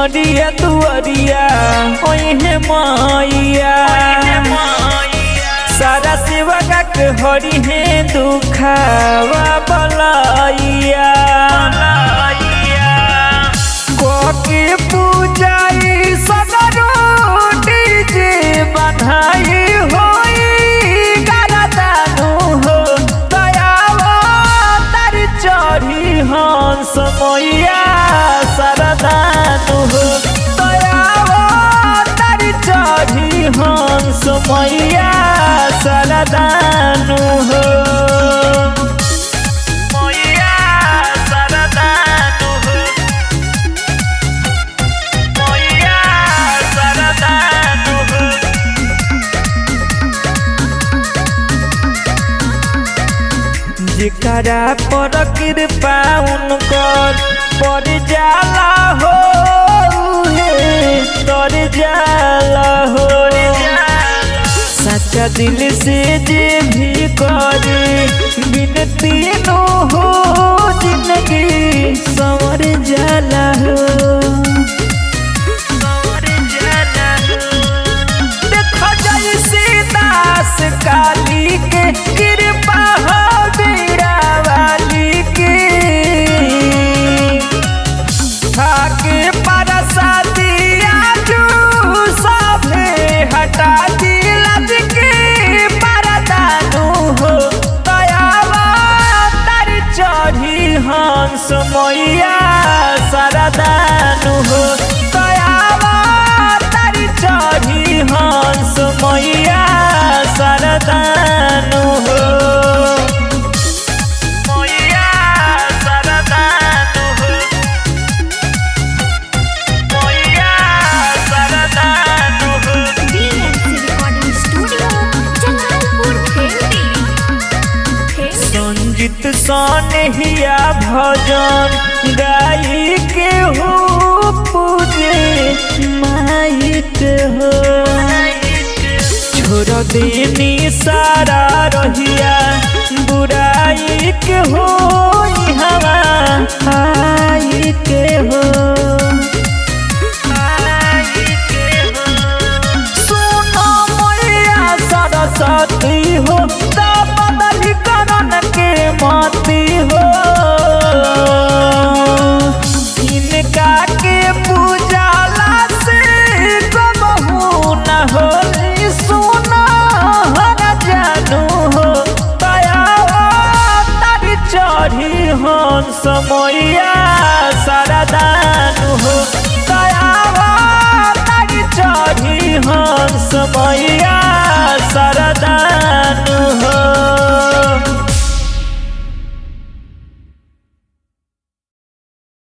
छिनरिया दुआरिया ओहे मैया सारा सेवा के हरि है दुखावा बलैया के पूजाई सदरो डीजे बधाई होई गरदानु हो दयावा तर चढ़ी हंस मैया सरदानु हो दयावा तर चढ़ी हंस मैया सरदानु हो जिकरा पर कृपा उनकर पर जाला हो तर जाला हो सच्चा दिल से जे भी करे बिनती नो हो जिंदगी संवर जाला हो देखा जैसे दास काली के कृपा हो हंस मैया सरदानु हो दयावा तारी चढ़ी हंस मैया सरदानु हो मैया सरदानु हो मैया सरदानु हो। BNC recording studio Jalalpur Sanjeet Sonhiya भजन गाई के हो पूजे माइक हो छोड़ देनी सारा रहिया बुराई के हो हवा आई के हो सुनो मैया सरस्वती हो बदली करण के माती हो इनका के पूजाला से कबहू न हो सुना हर जानू हो दयावा तारी चढ़ी हंस मैया सरदानु हो दयावा तारी चढ़ी हंस मैया सरदानु।